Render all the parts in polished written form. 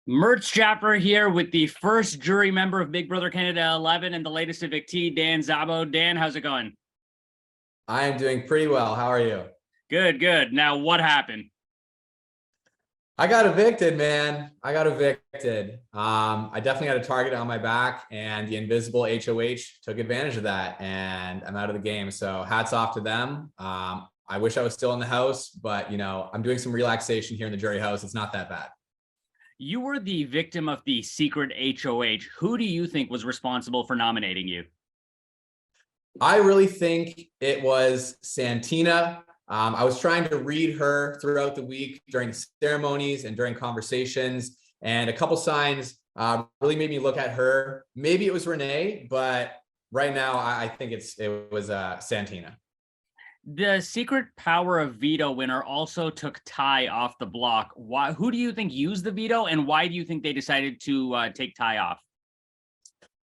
Murtz Jaffer here with the first jury member of Big Brother Canada 11 and the latest evictee, Dan Szabo. Dan, how's it going? I am doing pretty well. How are you? Good, good. Now, what happened? I got evicted, man. I got evicted. I definitely had a target on my back, and the invisible HOH took advantage of that, and I'm out of the game. So hats off to them. I wish I was still in the house, but I'm doing some relaxation here in the jury house. It's not that bad. You were the victim of the secret HOH. Who do you think was responsible for nominating you? I really think it was Santina. I was trying to read her throughout the week during the ceremonies and during conversations, and a couple signs really made me look at her. Maybe it was Renee, but right now I think it was Santina. The secret power of veto winner also took Ty off the block. Who do you think used the veto, and why do you think they decided to take Ty off?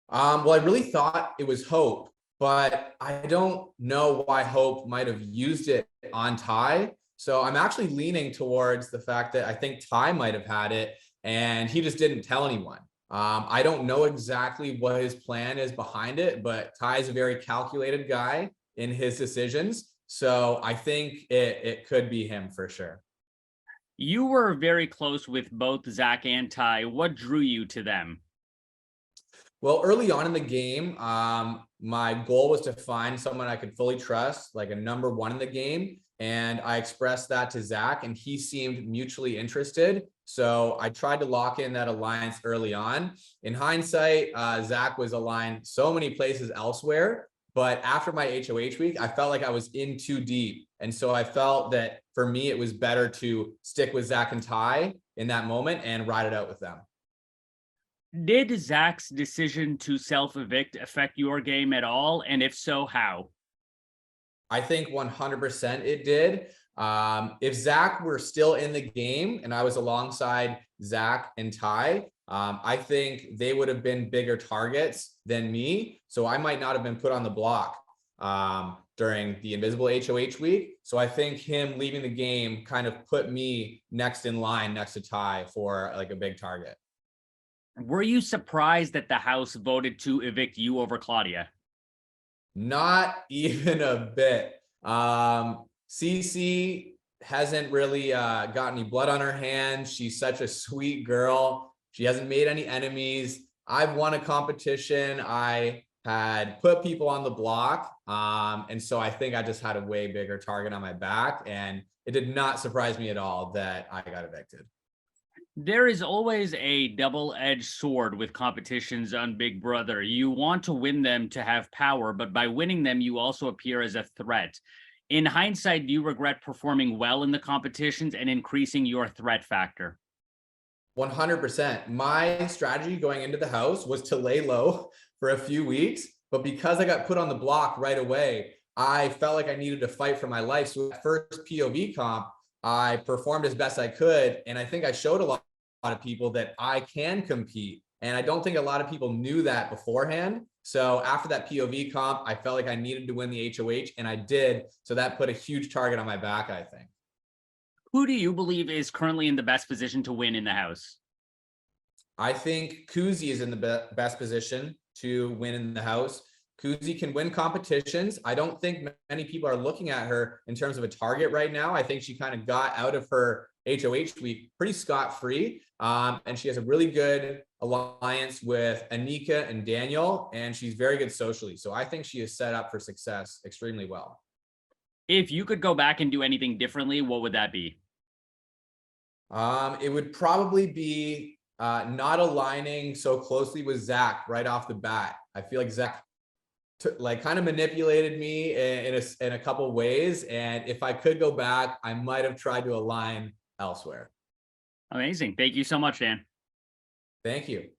Well, I really thought it was Hope, but I don't know why Hope might have used it on Ty. So I'm actually leaning towards the fact that I think Ty might have had it and he just didn't tell anyone. I don't know exactly what his plan is behind it, but Ty is a very calculated guy in his decisions. So I think it could be him for sure. You were very close with both Zach and Ty. What drew you to them? Well, early on in the game, my goal was to find someone I could fully trust, like a number one in the game. And I expressed that to Zach, and he seemed mutually interested. So I tried to lock in that alliance early on. In hindsight, Zach was aligned so many places elsewhere. But after my HOH week, I felt like I was in too deep. And so I felt that for me, it was better to stick with Zach and Ty in that moment and ride it out with them. Did Zach's decision to self-evict affect your game at all? And if so, how? I think 100% it did. If Zach were still in the game and I was alongside Zach and Ty, I think they would have been bigger targets than me. So I might not have been put on the block during the invisible HOH week. So I think him leaving the game kind of put me next in line next to Ty for like a big target. Were you surprised that the House voted to evict you over Claudia? Not even a bit. Cece hasn't really got any blood on her hands. She's such a sweet girl. She hasn't made any enemies. I've won a competition. I had put people on the block. And so I think I just had a way bigger target on my back. And it did not surprise me at all that I got evicted. There is always a double-edged sword with competitions on Big Brother. You want to win them to have power, but by winning them, you also appear as a threat. In hindsight, do you regret performing well in the competitions and increasing your threat factor? 100%. My strategy going into the house was to lay low for a few weeks, but because I got put on the block right away, I felt like I needed to fight for my life. So at first POV comp, I performed as best I could. And I think I showed a lot of people that I can compete. And I don't think a lot of people knew that beforehand. So after that POV comp, I felt like I needed to win the HOH, and I did. So that put a huge target on my back, I think. Who do you believe is currently in the best position to win in the House? I think Kuzi is in the best position to win in the House. Kuzi can win competitions. I don't think many people are looking at her in terms of a target right now. I think she kind of got out of her HOH week pretty scot-free. And she has a really good alliance with Anika and Daniel, and she's very good socially. So I think she is set up for success extremely well. If you could go back and do anything differently, what would that be? It would probably be not aligning so closely with Zach right off the bat. I feel like Zach kind of manipulated me in a couple ways. And if I could go back, I might have tried to align elsewhere. Amazing. Thank you so much, Dan. Thank you.